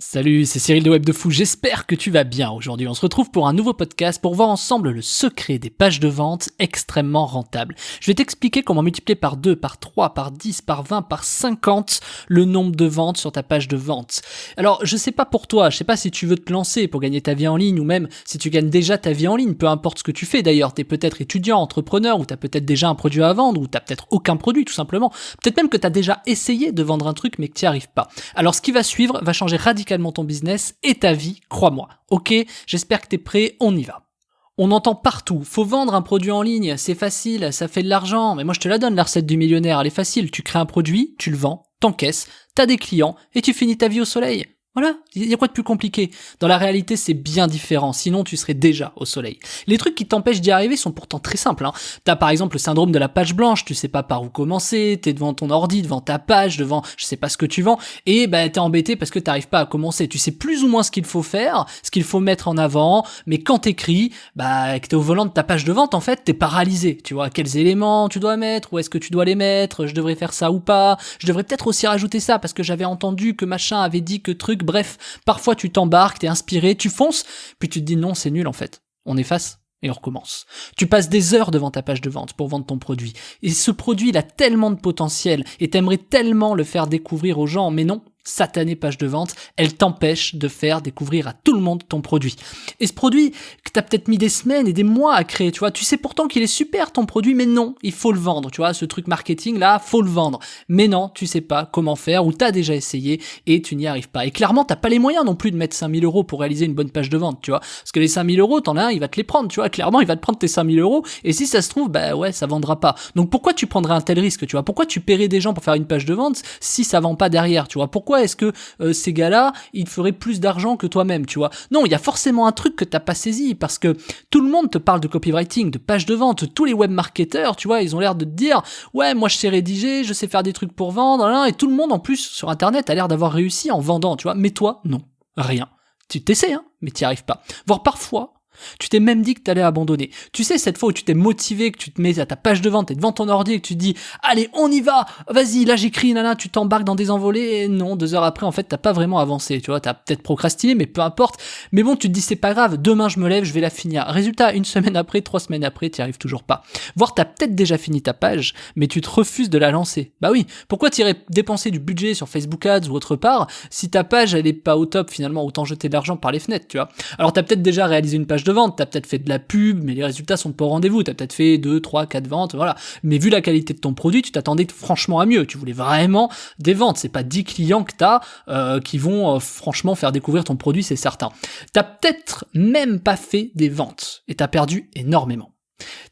Salut, c'est Cyril de Web de Fou, j'espère que tu vas bien. Aujourd'hui, on se retrouve pour un nouveau podcast pour voir ensemble le secret des pages de vente extrêmement rentables. Je vais t'expliquer comment multiplier par 2, par 3, par 10, par 20, par 50 le nombre de ventes sur ta page de vente. Alors, je sais pas pour toi, je sais pas si tu veux te lancer pour gagner ta vie en ligne ou même si tu gagnes déjà ta vie en ligne, peu importe ce que tu fais d'ailleurs. T'es peut-être étudiant, entrepreneur ou t'as peut-être déjà un produit à vendre ou t'as peut-être aucun produit tout simplement. Peut-être même que t'as déjà essayé de vendre un truc mais que t'y arrives pas. Alors, ce qui va suivre va changer radicalement ton business et ta vie, crois-moi. Ok, j'espère que t'es prêt, on y va. On entend partout, faut vendre un produit en ligne, c'est facile, ça fait de l'argent, mais moi je te la donne la recette du millionnaire, elle est facile, tu crées un produit, tu le vends, t'encaisses, t'as des clients et tu finis ta vie au soleil. Voilà, il y a quoi de plus compliqué? Dans la réalité, c'est bien différent, sinon tu serais déjà au soleil. Les trucs qui t'empêchent d'y arriver sont pourtant très simples. T'as par exemple le syndrome de la page blanche, tu sais pas par où commencer, t'es devant ton ordi, devant ta page, devant je sais pas ce que tu vends, et t'es embêté parce que t'arrives pas à commencer. Tu sais plus ou moins ce qu'il faut faire, ce qu'il faut mettre en avant, mais quand t'écris, que t'es au volant de ta page de vente, en fait, t'es paralysé. Tu vois, quels éléments tu dois mettre, où est-ce que tu dois les mettre, je devrais faire ça ou pas, je devrais peut-être aussi rajouter ça parce que j'avais entendu que machin avait dit que truc. Bref, parfois tu t'embarques, t'es inspiré, tu fonces, puis tu te dis non, c'est nul en fait. On efface et on recommence. Tu passes des heures devant ta page de vente pour vendre ton produit. Et ce produit, il a tellement de potentiel et t'aimerais tellement le faire découvrir aux gens, mais non, satanée page de vente, elle t'empêche de faire découvrir à tout le monde ton produit. Et ce produit que t'as peut-être mis des semaines et des mois à créer, tu vois, tu sais pourtant qu'il est super ton produit, mais non, il faut le vendre, tu vois, ce truc marketing là, faut le vendre. Mais non, tu sais pas comment faire ou t'as déjà essayé et tu n'y arrives pas. Et clairement, t'as pas les moyens non plus de mettre 5000 € pour réaliser une bonne page de vente, tu vois. Parce que les 5000 €, t'en as un, il va te les prendre, tu vois, clairement, il va te prendre tes 5000 € et si ça se trouve, ouais, ça vendra pas. Donc pourquoi tu prendrais un tel risque, tu vois? Pourquoi tu paierais des gens pour faire une page de vente si ça vend pas derrière, tu vois? Pourquoi est-ce que ces gars-là, ils feraient plus d'argent que toi-même, tu vois? Non, il y a forcément un truc que t'as pas saisi, parce que tout le monde te parle de copywriting, de page de vente, tous les webmarketeurs, tu vois, ils ont l'air de te dire, ouais, moi je sais rédiger, je sais faire des trucs pour vendre, et tout le monde en plus sur internet a l'air d'avoir réussi en vendant, tu vois, mais toi, non, rien. Tu t'essaies, mais t'y arrives pas. Voire parfois, tu t'es même dit que t'allais abandonner. Tu sais, cette fois où tu t'es motivé, que tu te mets à ta page de vente, t'es devant ton ordi et que tu te dis « Allez, on y va, vas-y, là j'écris, tu t'embarques dans des envolées. » Et non, 2 heures après, en fait, t'as pas vraiment avancé, tu vois, t'as peut-être procrastiné, mais peu importe. Mais bon, tu te dis « C'est pas grave, demain je me lève, je vais la finir. » Résultat, 1 semaine après, 3 semaines après, t'y arrives toujours pas. Voire t'as peut-être déjà fini ta page, mais tu te refuses de la lancer. Bah oui, pourquoi t'irais dépenser du budget sur Facebook Ads ou autre part, si ta page, elle est pas au top, finalement, autant jeter de l'argent par les fenêtres, tu vois. Alors t'as peut-être déjà réalisé une page de vente, t'as peut-être fait de la pub, mais les résultats sont pas au rendez-vous, t'as peut-être fait 2, 3, 4 ventes, voilà. Mais vu la qualité de ton produit, tu t'attendais franchement à mieux, tu voulais vraiment des ventes, c'est pas 10 clients que t'as qui vont franchement faire découvrir ton produit, c'est certain. T'as peut-être même pas fait des ventes, et t'as perdu énormément.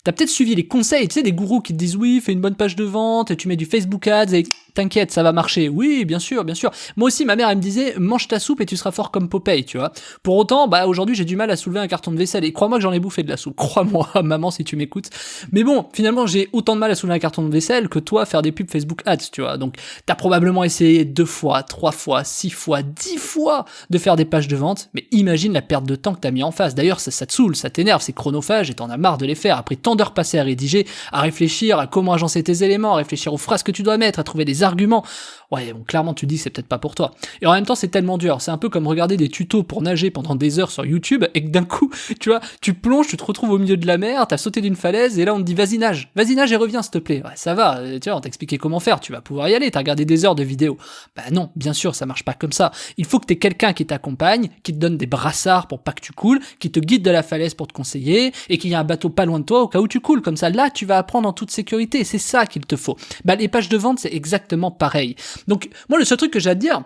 T'as peut-être suivi les conseils, tu sais, des gourous qui te disent oui, fais une bonne page de vente, et tu mets du Facebook Ads, et t'inquiète, ça va marcher. Oui, bien sûr, bien sûr. Moi aussi, ma mère, elle me disait, mange ta soupe et tu seras fort comme Popeye, tu vois. Pour autant, aujourd'hui, j'ai du mal à soulever un carton de vaisselle, et crois-moi que j'en ai bouffé de la soupe. Crois-moi, maman, si tu m'écoutes. Mais bon, finalement, j'ai autant de mal à soulever un carton de vaisselle que toi, faire des pubs Facebook Ads, tu vois. Donc, t'as probablement essayé 2 fois, 3 fois, 6 fois, 10 fois de faire des pages de vente, mais imagine la perte de temps que t'as mis en face. D'ailleurs, ça te saoule, ça t'énerve, c'est chronophage, et t'en as marre de les faire. Après tant d'heures passées à rédiger, à réfléchir à comment agencer tes éléments, à réfléchir aux phrases que tu dois mettre, à trouver des arguments. Ouais, bon, clairement, tu te dis que c'est peut-être pas pour toi. Et en même temps, c'est tellement dur. C'est un peu comme regarder des tutos pour nager pendant des heures sur YouTube et que d'un coup, tu vois, tu plonges, tu te retrouves au milieu de la mer, t'as sauté d'une falaise et là, on te dit vas-y nage et reviens, s'il te plaît. Ouais, ça va, tu vois, on t'a expliqué comment faire, tu vas pouvoir y aller, t'as regardé des heures de vidéos. Bah non, bien sûr, ça marche pas comme ça. Il faut que t'aies quelqu'un qui t'accompagne, qui te donne des brassards pour pas que tu coules, qui te guide de la falaise pour te conseiller et qu'il y a un bateau pas loin de toi au cas où tu coules. Comme ça, là, tu vas apprendre en toute sécurité. C'est ça qu'il te faut. Les pages de vente, c'est exactement pareil. Donc, moi, le seul truc que j'ai à te dire,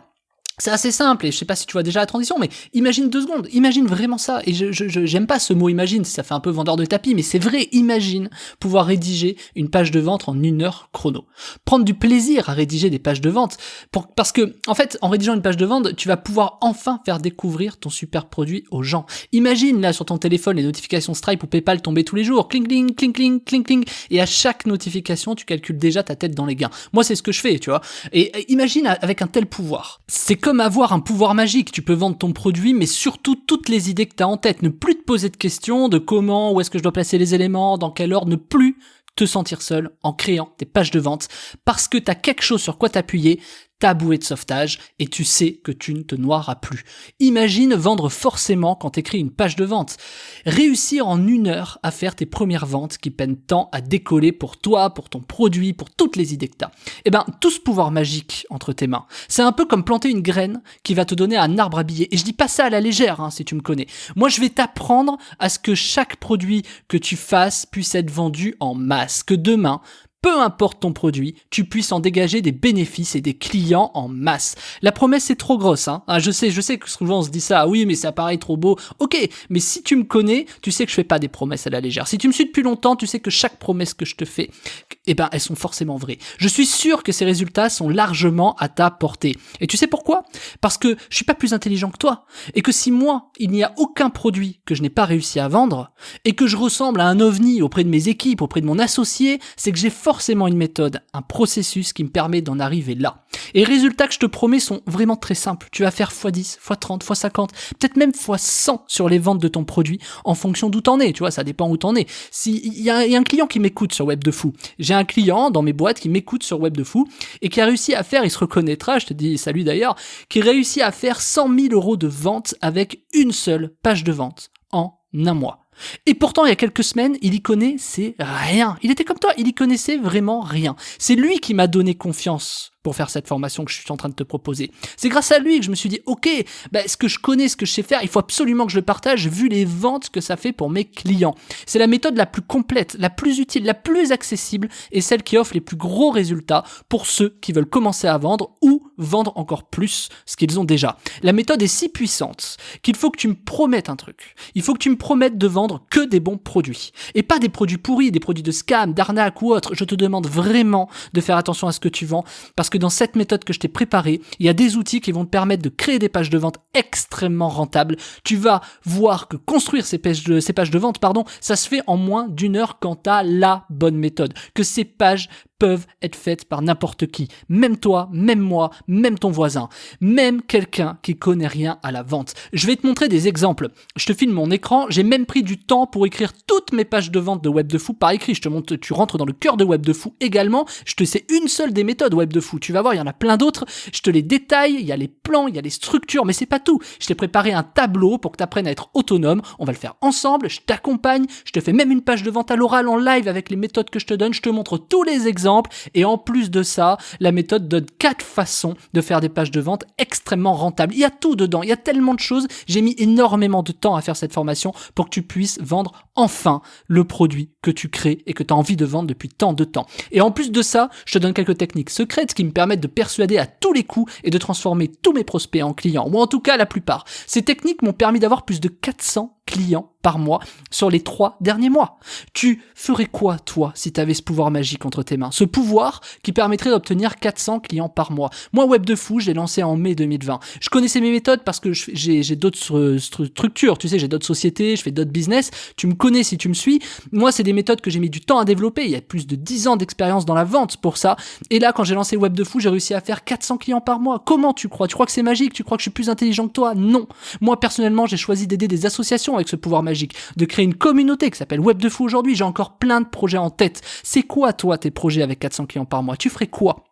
c'est assez simple, et je sais pas si tu vois déjà la transition, mais imagine 2 secondes, imagine vraiment ça, et j'aime pas ce mot imagine, ça fait un peu vendeur de tapis, mais c'est vrai, imagine pouvoir rédiger une page de vente en 1 heure chrono. Prendre du plaisir à rédiger des pages de vente, parce que, en fait, en rédigeant une page de vente, tu vas pouvoir enfin faire découvrir ton super produit aux gens. Imagine, là, sur ton téléphone, les notifications Stripe ou PayPal tomber tous les jours, cling, cling, cling, cling, cling, cling, et à chaque notification, tu calcules déjà ta tête dans les gains. Moi, c'est ce que je fais, tu vois. Et imagine avec un tel pouvoir. C'est comme avoir un pouvoir magique, tu peux vendre ton produit, mais surtout toutes les idées que tu as en tête, ne plus te poser de questions de comment, où est-ce que je dois placer les éléments, dans quel ordre, ne plus te sentir seul en créant tes pages de vente, parce que tu as quelque chose sur quoi t'appuyer, ta bouée de sauvetage et tu sais que tu ne te noieras plus. Imagine vendre forcément quand t'écris une page de vente. Réussir en 1 heure à faire tes premières ventes qui prennent tant à décoller pour toi, pour ton produit, pour toutes les idées que t'as. Eh ben, tout ce pouvoir magique entre tes mains, c'est un peu comme planter une graine qui va te donner un arbre à billets. Et je dis pas ça à la légère, si tu me connais. Moi, je vais t'apprendre à ce que chaque produit que tu fasses puisse être vendu en masse. Que demain, peu importe ton produit, tu puisses en dégager des bénéfices et des clients en masse. La promesse est trop grosse, je sais que souvent on se dit ça, oui mais ça paraît trop beau. Ok, mais si tu me connais, tu sais que je fais pas des promesses à la légère. Si tu me suis depuis longtemps, tu sais que chaque promesse que je te fais, elles sont forcément vraies. Je suis sûr que ces résultats sont largement à ta portée. Et tu sais pourquoi ? Parce que je suis pas plus intelligent que toi. Et que si moi, il n'y a aucun produit que je n'ai pas réussi à vendre, et que je ressemble à un ovni auprès de mes équipes, auprès de mon associé, c'est que j'ai forcément une méthode, un processus qui me permet d'en arriver là. Et les résultats que je te promets sont vraiment très simples. Tu vas faire x10, x30, x50, peut-être même x100 sur les ventes de ton produit en fonction d'où t'en es. Tu vois, ça dépend où t'en es. Il y a un client qui m'écoute sur Web de Fou. J'ai un client dans mes boîtes qui m'écoute sur Web de Fou et qui a réussi à faire, il se reconnaîtra, je te dis salut d'ailleurs, qui réussit à faire 100 000 € de vente avec une seule page de vente en 1 mois. Et pourtant, il y a quelques semaines, il y connaissait rien. Il était comme toi, il y connaissait vraiment rien. C'est lui qui m'a donné confiance pour faire cette formation que je suis en train de te proposer. C'est grâce à lui que je me suis dit, ok, ce que je connais, ce que je sais faire, il faut absolument que je le partage vu les ventes que ça fait pour mes clients. C'est la méthode la plus complète, la plus utile, la plus accessible et celle qui offre les plus gros résultats pour ceux qui veulent commencer à vendre ou vendre encore plus ce qu'ils ont déjà. La méthode est si puissante qu'il faut que tu me promettes un truc. Il faut que tu me promettes de vendre que des bons produits. Et pas des produits pourris, des produits de scam, d'arnaque ou autre. Je te demande vraiment de faire attention à ce que tu vends parce que dans cette méthode que je t'ai préparée, il y a des outils qui vont te permettre de créer des pages de vente extrêmement rentables. Tu vas voir que construire ces pages de vente, ça se fait en moins d'1 heure quand tu as la bonne méthode. Que ces pages peuvent être faites par n'importe qui. Même toi, même moi, même ton voisin, même quelqu'un qui connaît rien à la vente. Je vais te montrer des exemples. Je te filme mon écran. J'ai même pris du temps pour écrire toutes mes pages de vente de Web de Fou par écrit. Je te montre, tu rentres dans le cœur de Web de Fou également. Je te sais une seule des méthodes Web de Fou. Tu vas voir, il y en a plein d'autres. Je te les détaille. Il y a les plans, il y a les structures, mais c'est pas tout. Je t'ai préparé un tableau pour que tu apprennes à être autonome. On va le faire ensemble. Je t'accompagne. Je te fais même une page de vente à l'oral en live avec les méthodes que je te donne. Je te montre tous les exemples. Et en plus de ça, la méthode donne 4 façons de faire des pages de vente extrêmement rentables. Il y a tout dedans, il y a tellement de choses. J'ai mis énormément de temps à faire cette formation pour que tu puisses vendre enfin le produit que tu crées et que tu as envie de vendre depuis tant de temps. Et en plus de ça, je te donne quelques techniques secrètes qui me permettent de persuader à tous les coups et de transformer tous mes prospects en clients, ou en tout cas la plupart. Ces techniques m'ont permis d'avoir plus de 400 clients par mois sur les 3 derniers mois. Tu ferais quoi, toi, si tu avais ce pouvoir magique entre tes mains? Ce pouvoir qui permettrait d'obtenir 400 clients par mois. Moi, Web de Fou, je l'ai lancé en mai 2020. Je connaissais mes méthodes parce que j'ai d'autres structures, tu sais, j'ai d'autres sociétés, je fais d'autres business. Tu me connais si tu me suis. Moi, c'est des méthodes que j'ai mis du temps à développer. Il y a plus de 10 ans d'expérience dans la vente pour ça. Et là, quand j'ai lancé Web de Fou, j'ai réussi à faire 400 clients par mois. Comment tu crois? Tu crois que c'est magique? Tu crois que je suis plus intelligent que toi? Non. Moi, personnellement, j'ai choisi d'aider des associations avec ce pouvoir magique, de créer une communauté qui s'appelle Web de Fou aujourd'hui. J'ai encore plein de projets en tête. C'est quoi, toi, tes projets avec 400 clients par mois? Tu ferais quoi?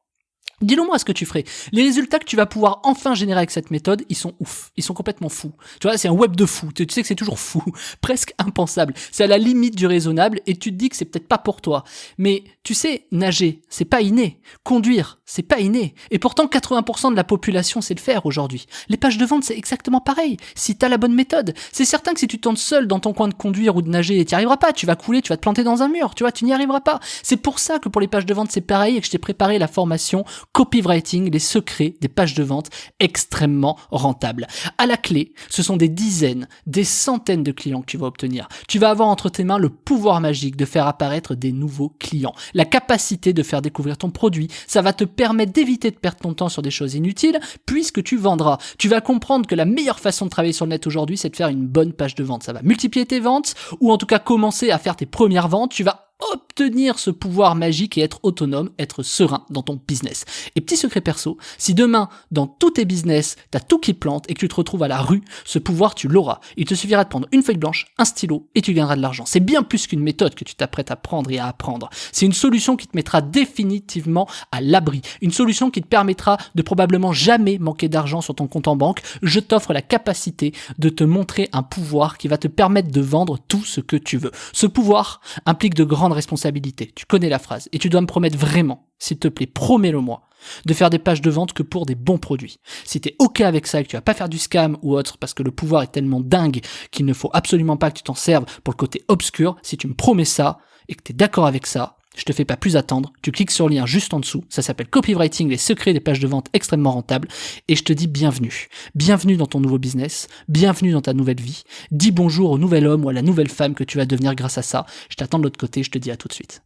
Dis-le-moi ce que tu ferais. Les résultats que tu vas pouvoir enfin générer avec cette méthode, ils sont ouf. Ils sont complètement fous. Tu vois, c'est un web de fou. Tu sais que c'est toujours fou. Presque impensable. C'est à la limite du raisonnable et tu te dis que c'est peut-être pas pour toi. Mais tu sais, nager, c'est pas inné. Conduire, c'est pas inné. Et pourtant, 80% de la population sait le faire aujourd'hui. Les pages de vente, c'est exactement pareil. Si t'as la bonne méthode. C'est certain que si tu tentes seul dans ton coin de conduire ou de nager, t'y arriveras pas. Tu vas couler, tu vas te planter dans un mur. Tu vois, tu n'y arriveras pas. C'est pour ça que pour les pages de vente, c'est pareil et que je t'ai préparé la formation Copywriting, les secrets des pages de vente extrêmement rentables. À la clé, ce sont des dizaines, des centaines de clients que tu vas obtenir. Tu vas avoir entre tes mains le pouvoir magique de faire apparaître des nouveaux clients. La capacité de faire découvrir ton produit. Ça va te permettre d'éviter de perdre ton temps sur des choses inutiles puisque tu vendras. Tu vas comprendre que la meilleure façon de travailler sur le net aujourd'hui, c'est de faire une bonne page de vente. Ça va multiplier tes ventes ou en tout cas commencer à faire tes premières ventes. Tu vas obtenir ce pouvoir magique et être autonome, être serein dans ton business. Et petit secret perso, si demain, dans tous tes business, t'as tout qui plante et que tu te retrouves à la rue, ce pouvoir, tu l'auras. Il te suffira de prendre une feuille blanche, un stylo et tu gagneras de l'argent. C'est bien plus qu'une méthode que tu t'apprêtes à prendre et à apprendre. C'est une solution qui te mettra définitivement à l'abri. Une solution qui te permettra de probablement jamais manquer d'argent sur ton compte en banque. Je t'offre la capacité de te montrer un pouvoir qui va te permettre de vendre tout ce que tu veux. Ce pouvoir implique de grandes responsabilités. Tu connais la phrase. Et tu dois me promettre vraiment, s'il te plaît, promets-le-moi, de faire des pages de vente que pour des bons produits. Si t'es ok avec ça et que tu vas pas faire du scam ou autre parce que le pouvoir est tellement dingue qu'il ne faut absolument pas que tu t'en serves pour le côté obscur, si tu me promets ça et que t'es d'accord avec ça, je te fais pas plus attendre, tu cliques sur le lien juste en dessous, ça s'appelle Copywriting, les secrets des pages de vente extrêmement rentables, et je te dis bienvenue. Bienvenue dans ton nouveau business, bienvenue dans ta nouvelle vie, dis bonjour au nouvel homme ou à la nouvelle femme que tu vas devenir grâce à ça, je t'attends de l'autre côté, je te dis à tout de suite.